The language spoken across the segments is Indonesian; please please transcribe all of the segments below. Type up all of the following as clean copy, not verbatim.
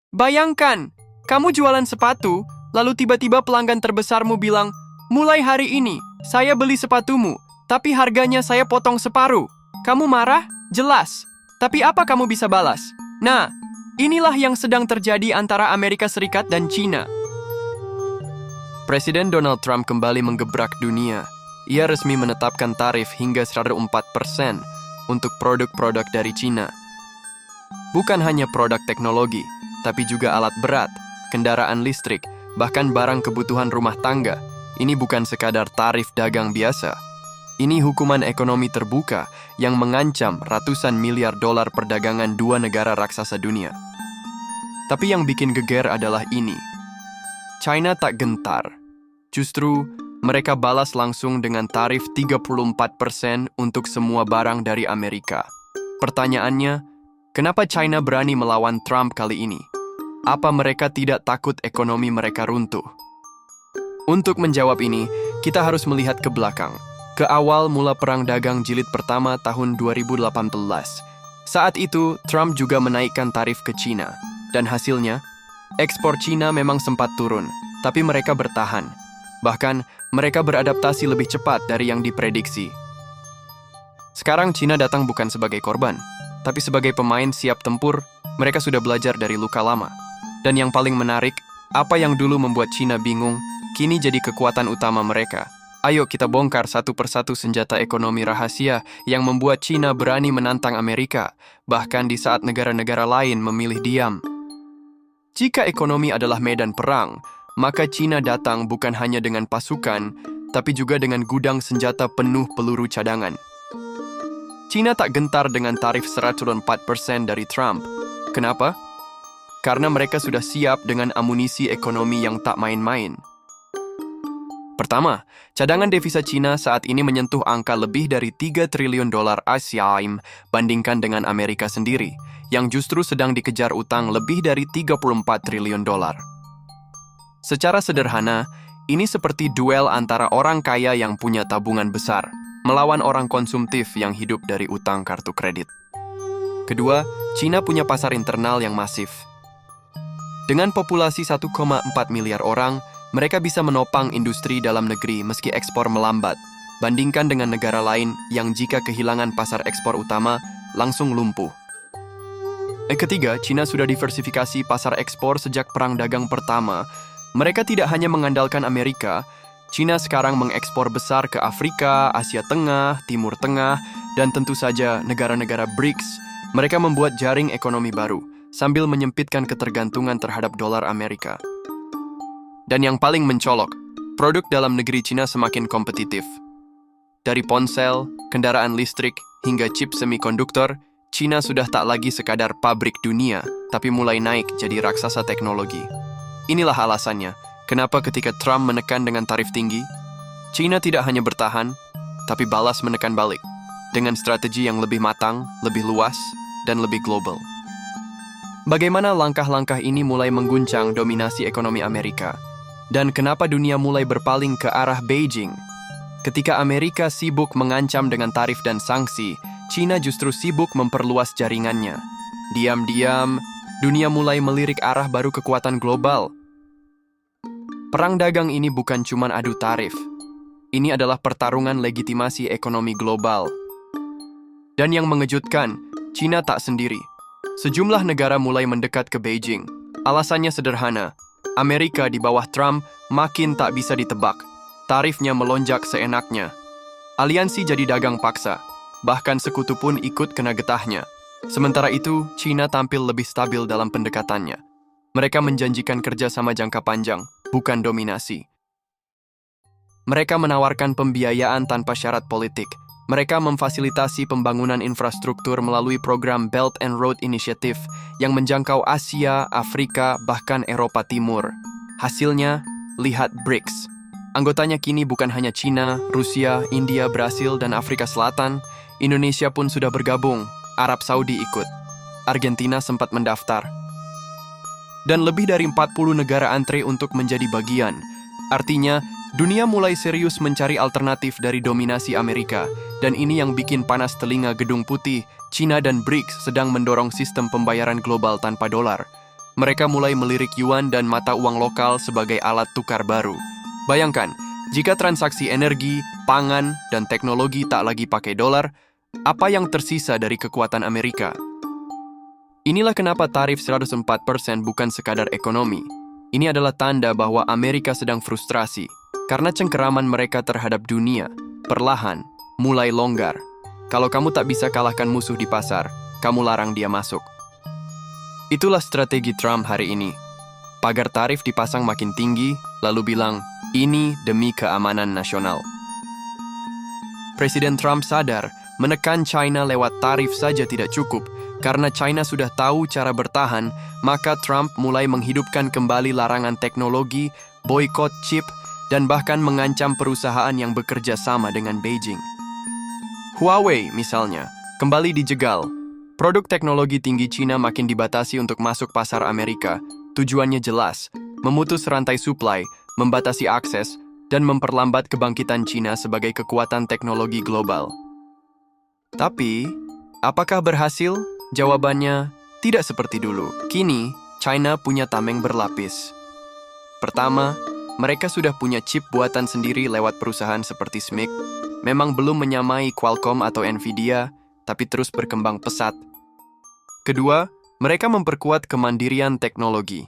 Bayangkan, kamu jualan sepatu, lalu tiba-tiba pelanggan terbesarmu bilang, mulai hari ini, saya beli sepatumu, tapi harganya saya potong separuh. Kamu marah? Jelas. Tapi apa kamu bisa balas? Nah, inilah yang sedang terjadi antara Amerika Serikat dan China. Presiden Donald Trump kembali menggebrak dunia. Ia resmi menetapkan tarif hingga 104% untuk produk-produk dari China. Bukan hanya produk teknologi, tapi juga alat berat, kendaraan listrik, bahkan barang kebutuhan rumah tangga. Ini bukan sekadar tarif dagang biasa. Ini hukuman ekonomi terbuka yang mengancam ratusan miliar dolar perdagangan dua negara raksasa dunia. Tapi yang bikin geger adalah ini. China tak gentar. Justru, mereka balas langsung dengan tarif 34% untuk semua barang dari Amerika. Pertanyaannya, kenapa China berani melawan Trump kali ini? Apa mereka tidak takut ekonomi mereka runtuh? Untuk menjawab ini, kita harus melihat ke belakang, ke awal mula Perang Dagang Jilid Pertama tahun 2018. Saat itu, Trump juga menaikkan tarif ke China. Dan hasilnya, ekspor China memang sempat turun, tapi mereka bertahan. Bahkan, mereka beradaptasi lebih cepat dari yang diprediksi. Sekarang China datang bukan sebagai korban, tapi sebagai pemain siap tempur. Mereka sudah belajar dari luka lama. Dan yang paling menarik, apa yang dulu membuat China bingung, kini jadi kekuatan utama mereka. Ayo kita bongkar satu persatu senjata ekonomi rahasia yang membuat China berani menantang Amerika, bahkan di saat negara-negara lain memilih diam. Jika ekonomi adalah medan perang, maka China datang bukan hanya dengan pasukan, tapi juga dengan gudang senjata penuh peluru cadangan. China tak gentar dengan tarif 104% dari Trump. Kenapa? Karena mereka sudah siap dengan amunisi ekonomi yang tak main-main. Pertama, cadangan devisa China saat ini menyentuh angka lebih dari 3 triliun dolar ASEAN bandingkan dengan Amerika sendiri, yang justru sedang dikejar utang lebih dari 34 triliun dolar. Secara sederhana, ini seperti duel antara orang kaya yang punya tabungan besar melawan orang konsumtif yang hidup dari utang kartu kredit. Kedua, China punya pasar internal yang masif. Dengan populasi 1,4 miliar orang, mereka bisa menopang industri dalam negeri meski ekspor melambat, bandingkan dengan negara lain yang jika kehilangan pasar ekspor utama, langsung lumpuh. Ketiga, China sudah diversifikasi pasar ekspor sejak Perang Dagang Pertama. Mereka tidak hanya mengandalkan Amerika, China sekarang mengekspor besar ke Afrika, Asia Tengah, Timur Tengah, dan tentu saja negara-negara BRICS. Mereka membuat jaring ekonomi baru, sambil menyempitkan ketergantungan terhadap dolar Amerika. Dan yang paling mencolok, produk dalam negeri China semakin kompetitif. Dari ponsel, kendaraan listrik, hingga chip semikonduktor, China sudah tak lagi sekadar pabrik dunia, tapi mulai naik jadi raksasa teknologi. Inilah alasannya, kenapa ketika Trump menekan dengan tarif tinggi, China tidak hanya bertahan, tapi balas menekan balik, dengan strategi yang lebih matang, lebih luas, dan lebih global. Bagaimana langkah-langkah ini mulai mengguncang dominasi ekonomi Amerika? Dan kenapa dunia mulai berpaling ke arah Beijing? Ketika Amerika sibuk mengancam dengan tarif dan sanksi, China justru sibuk memperluas jaringannya. Diam-diam, dunia mulai melirik arah baru kekuatan global. Perang dagang ini bukan cuma adu tarif. Ini adalah pertarungan legitimasi ekonomi global. Dan yang mengejutkan, China tak sendiri. Sejumlah negara mulai mendekat ke Beijing. Alasannya sederhana. Amerika di bawah Trump makin tak bisa ditebak. Tarifnya melonjak seenaknya. Aliansi jadi dagang paksa. Bahkan sekutu pun ikut kena getahnya. Sementara itu, China tampil lebih stabil dalam pendekatannya. Mereka menjanjikan kerjasama jangka panjang, bukan dominasi. Mereka menawarkan pembiayaan tanpa syarat politik. Mereka memfasilitasi pembangunan infrastruktur melalui program Belt and Road Initiative yang menjangkau Asia, Afrika, bahkan Eropa Timur. Hasilnya, lihat BRICS. Anggotanya kini bukan hanya China, Rusia, India, Brasil, dan Afrika Selatan. Indonesia pun sudah bergabung. Arab Saudi ikut. Argentina sempat mendaftar. Dan lebih dari 40 negara antre untuk menjadi bagian. Artinya, dunia mulai serius mencari alternatif dari dominasi Amerika. Dan ini yang bikin panas telinga Gedung Putih. China dan BRICS sedang mendorong sistem pembayaran global tanpa dolar. mereka mulai melirik yuan dan mata uang lokal sebagai alat tukar baru. Bayangkan, jika transaksi energi, pangan, dan teknologi tak lagi pakai dolar, apa yang tersisa dari kekuatan Amerika? Inilah kenapa tarif 104% bukan sekadar ekonomi. Ini adalah tanda bahwa Amerika sedang frustrasi, karena cengkeraman mereka terhadap dunia, perlahan, mulai longgar. Kalau kamu tak bisa kalahkan musuh di pasar, kamu larang dia masuk. Itulah strategi Trump hari ini. Pagar tarif dipasang makin tinggi, lalu bilang, ini demi keamanan nasional. Presiden Trump sadar, menekan China lewat tarif saja tidak cukup. Karena China sudah tahu cara bertahan, maka Trump mulai menghidupkan kembali larangan teknologi, boikot chip, dan bahkan mengancam perusahaan yang bekerja sama dengan Beijing. Huawei, misalnya, kembali dijegal. Produk teknologi tinggi China makin dibatasi untuk masuk pasar Amerika. Tujuannya jelas, memutus rantai suplai, membatasi akses, dan memperlambat kebangkitan China sebagai kekuatan teknologi global. Tapi, apakah berhasil? Jawabannya, tidak seperti dulu. Kini, China punya tameng berlapis. Pertama, mereka sudah punya chip buatan sendiri lewat perusahaan seperti SMIC. Memang belum menyamai Qualcomm atau Nvidia, tapi terus berkembang pesat. Kedua, mereka memperkuat kemandirian teknologi.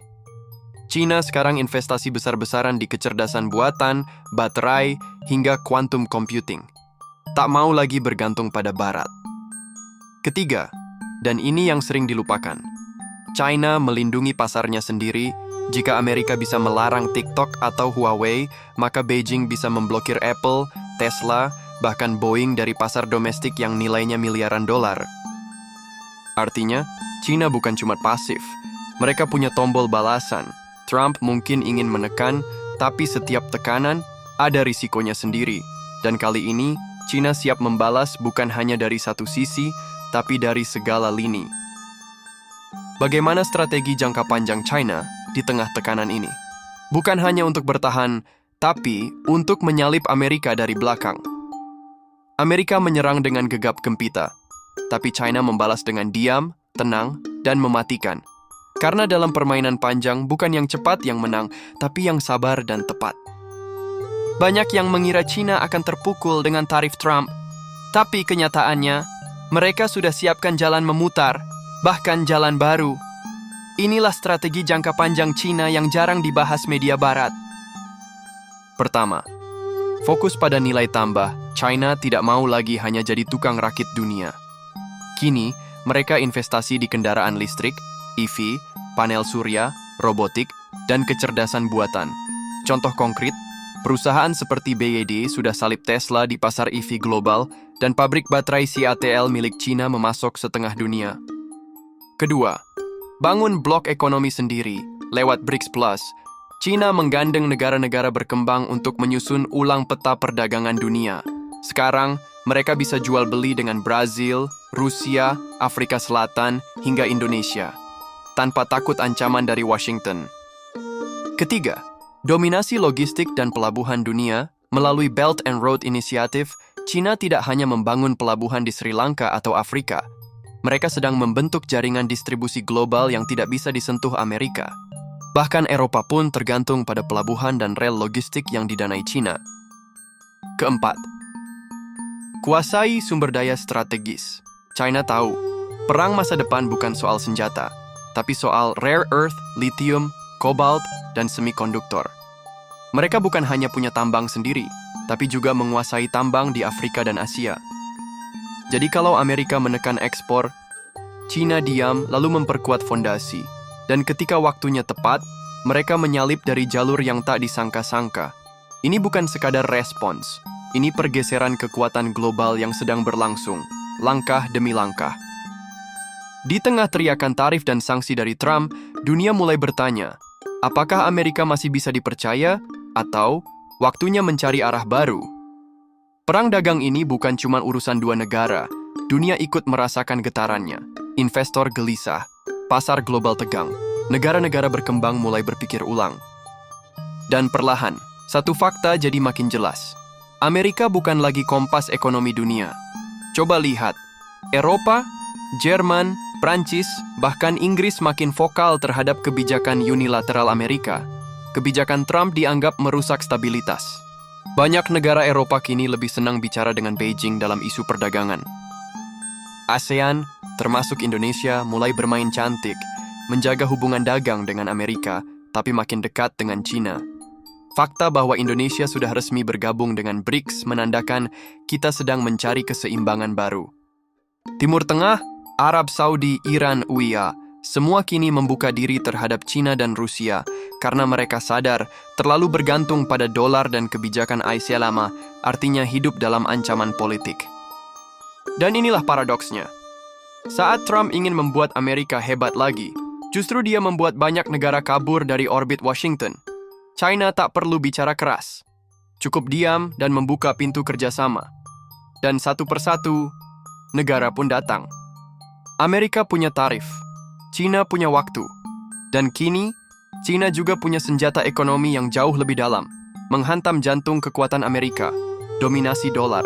China sekarang investasi besar-besaran di kecerdasan buatan, baterai, hingga quantum computing. Tak mau lagi bergantung pada Barat. Ketiga, dan ini yang sering dilupakan, China melindungi pasarnya sendiri. Jika Amerika bisa melarang TikTok atau Huawei, maka Beijing bisa memblokir Apple, Tesla, bahkan Boeing dari pasar domestik yang nilainya miliaran dolar. Artinya, China bukan cuma pasif. Mereka punya tombol balasan. Trump mungkin ingin menekan, tapi setiap tekanan ada risikonya sendiri. Dan kali ini, China siap membalas bukan hanya dari satu sisi, tapi dari segala lini. Bagaimana strategi jangka panjang China di tengah tekanan ini? Bukan hanya untuk bertahan, tapi untuk menyalip Amerika dari belakang. Amerika menyerang dengan gegap gempita, tapi China membalas dengan diam, tenang, dan mematikan. Karena dalam permainan panjang, bukan yang cepat yang menang, tapi yang sabar dan tepat. Banyak yang mengira China akan terpukul dengan tarif Trump, tapi kenyataannya, mereka sudah siapkan jalan memutar, bahkan jalan baru. Inilah strategi jangka panjang China yang jarang dibahas media Barat. Pertama, fokus pada nilai tambah. China tidak mau lagi hanya jadi tukang rakit dunia. Kini, mereka investasi di kendaraan listrik, EV, panel surya, robotik, dan kecerdasan buatan. Contoh konkret, perusahaan seperti BYD sudah salip Tesla di pasar EV global, dan pabrik baterai CATL milik China memasok setengah dunia. Kedua, bangun blok ekonomi sendiri lewat BRICS Plus. China menggandeng negara-negara berkembang untuk menyusun ulang peta perdagangan dunia. Sekarang, mereka bisa jual beli dengan Brazil, Rusia, Afrika Selatan, hingga Indonesia, tanpa takut ancaman dari Washington. Ketiga, dominasi logistik dan pelabuhan dunia melalui Belt and Road Initiative. China tidak hanya membangun pelabuhan di Sri Lanka atau Afrika. Mereka sedang membentuk jaringan distribusi global yang tidak bisa disentuh Amerika. Bahkan Eropa pun tergantung pada pelabuhan dan rel logistik yang didanai China. Keempat, kuasai sumber daya strategis. China tahu, perang masa depan bukan soal senjata, tapi soal rare earth, lithium, cobalt, dan semikonduktor. Mereka bukan hanya punya tambang sendiri, tapi juga menguasai tambang di Afrika dan Asia. Jadi kalau Amerika menekan ekspor, China diam lalu memperkuat fondasi. Dan ketika waktunya tepat, mereka menyalip dari jalur yang tak disangka-sangka. Ini bukan sekadar respons, ini pergeseran kekuatan global yang sedang berlangsung, langkah demi langkah. Di tengah teriakan tarif dan sanksi dari Trump, dunia mulai bertanya, apakah Amerika masih bisa dipercaya, atau waktunya mencari arah baru? Perang dagang ini bukan cuma urusan dua negara, dunia ikut merasakan getarannya. Investor gelisah, pasar global tegang, negara-negara berkembang mulai berpikir ulang. Dan perlahan, satu fakta jadi makin jelas. Amerika bukan lagi kompas ekonomi dunia. Coba lihat, Eropa, Jerman, Prancis, bahkan Inggris makin vokal terhadap kebijakan unilateral Amerika. Kebijakan Trump dianggap merusak stabilitas. Banyak negara Eropa kini lebih senang bicara dengan Beijing dalam isu perdagangan. ASEAN, termasuk Indonesia, mulai bermain cantik, menjaga hubungan dagang dengan Amerika, tapi makin dekat dengan China. Fakta bahwa Indonesia sudah resmi bergabung dengan BRICS menandakan kita sedang mencari keseimbangan baru. Timur Tengah, Arab Saudi, Iran, UAE, semua kini membuka diri terhadap China dan Rusia karena mereka sadar terlalu bergantung pada dolar dan kebijakan Asia lama, artinya hidup dalam ancaman politik. Dan inilah paradoksnya. Saat Trump ingin membuat Amerika hebat lagi, justru dia membuat banyak negara kabur dari orbit Washington. China tak perlu bicara keras. Cukup diam dan membuka pintu kerjasama. Dan satu persatu, negara pun datang. Amerika punya tarif, China punya waktu, dan kini China juga punya senjata ekonomi yang jauh lebih dalam, menghantam jantung kekuatan Amerika, dominasi dolar.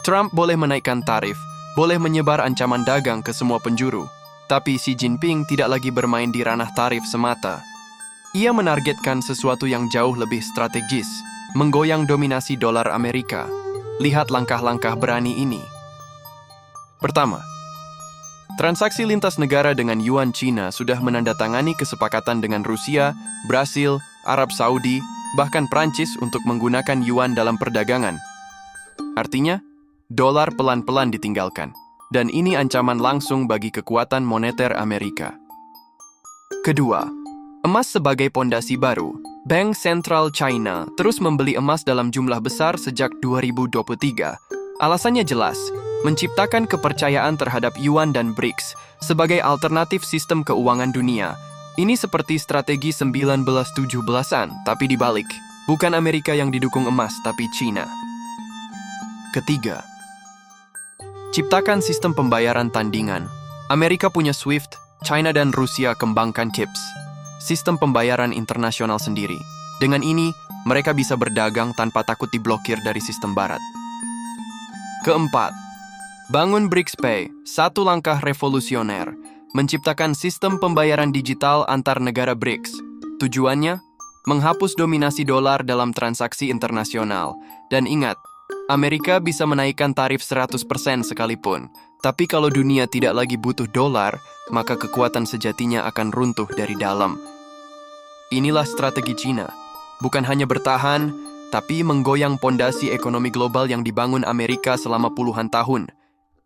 Trump boleh menaikkan tarif, boleh menyebar ancaman dagang ke semua penjuru, tapi Xi Jinping tidak lagi bermain di ranah tarif semata. Ia menargetkan sesuatu yang jauh lebih strategis, menggoyang dominasi dolar Amerika. Lihat langkah-langkah berani ini. Pertama, transaksi lintas negara dengan yuan Cina sudah menandatangani kesepakatan dengan Rusia, Brasil, Arab Saudi, bahkan Prancis untuk menggunakan yuan dalam perdagangan. Artinya, dolar pelan-pelan ditinggalkan, dan ini ancaman langsung bagi kekuatan moneter Amerika. Kedua, emas sebagai pondasi baru. Bank Sentral China terus membeli emas dalam jumlah besar sejak 2023. Alasannya jelas, menciptakan kepercayaan terhadap yuan dan BRICS sebagai alternatif sistem keuangan dunia. Ini seperti strategi 1917-an, tapi dibalik. Bukan Amerika yang didukung emas, tapi China. Ketiga, ciptakan sistem pembayaran tandingan. Amerika punya SWIFT, China dan Rusia kembangkan CIPS, sistem pembayaran internasional sendiri. Dengan ini, mereka bisa berdagang tanpa takut diblokir dari sistem barat. Keempat, bangun BRICS Pay, satu langkah revolusioner, menciptakan sistem pembayaran digital antar negara BRICS. Tujuannya, menghapus dominasi dolar dalam transaksi internasional. Dan ingat, Amerika bisa menaikkan tarif 100% sekalipun. Tapi kalau dunia tidak lagi butuh dolar, maka kekuatan sejatinya akan runtuh dari dalam. Inilah strategi China. Bukan hanya bertahan, tapi menggoyang pondasi ekonomi global yang dibangun Amerika selama puluhan tahun.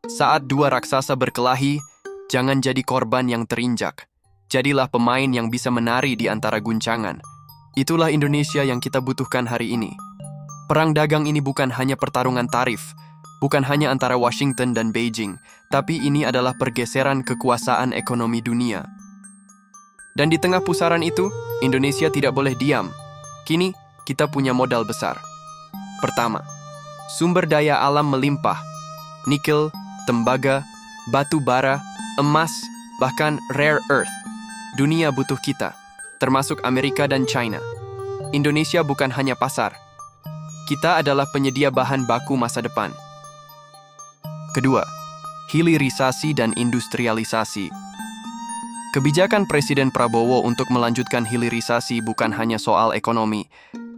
Saat dua raksasa berkelahi, jangan jadi korban yang terinjak. Jadilah pemain yang bisa menari di antara guncangan. Itulah Indonesia yang kita butuhkan hari ini. Perang dagang ini bukan hanya pertarungan tarif, bukan hanya antara Washington dan Beijing, tapi ini adalah pergeseran kekuasaan ekonomi dunia. Dan di tengah pusaran itu, Indonesia tidak boleh diam. Kini, kita punya modal besar. Pertama, sumber daya alam melimpah. Nikel, tembaga, batu bara, emas, bahkan rare earth. Dunia butuh kita, termasuk Amerika dan China. Indonesia bukan hanya pasar. Kita adalah penyedia bahan baku masa depan. Kedua, hilirisasi dan industrialisasi. Kebijakan Presiden Prabowo untuk melanjutkan hilirisasi bukan hanya soal ekonomi,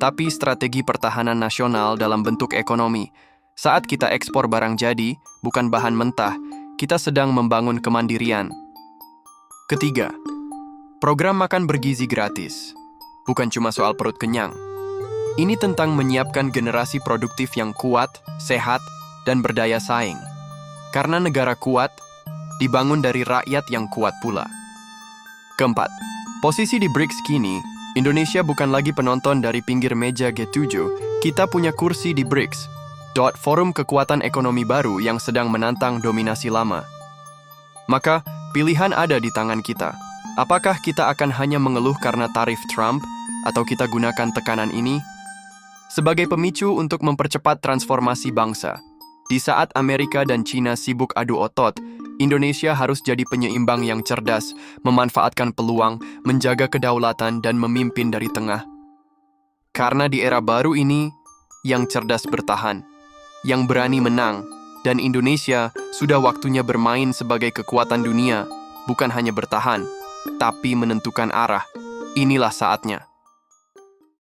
tapi strategi pertahanan nasional dalam bentuk ekonomi. Saat kita ekspor barang jadi, bukan bahan mentah, kita sedang membangun kemandirian. Ketiga, program makan bergizi gratis. Bukan cuma soal perut kenyang. Ini tentang menyiapkan generasi produktif yang kuat, sehat, dan berdaya saing. Karena negara kuat, dibangun dari rakyat yang kuat pula. Keempat, posisi di BRICS kini, Indonesia bukan lagi penonton dari pinggir meja G7, kita punya kursi di BRICS, forum kekuatan ekonomi baru yang sedang menantang dominasi lama. Maka, pilihan ada di tangan kita. Apakah kita akan hanya mengeluh karena tarif Trump, atau kita gunakan tekanan ini sebagai pemicu untuk mempercepat transformasi bangsa? Di saat Amerika dan China sibuk adu otot, Indonesia harus jadi penyeimbang yang cerdas, memanfaatkan peluang, menjaga kedaulatan, dan memimpin dari tengah. Karena di era baru ini, yang cerdas bertahan, yang berani menang, Dan Indonesia sudah waktunya bermain sebagai kekuatan dunia, bukan hanya bertahan, tapi menentukan arah. Inilah saatnya.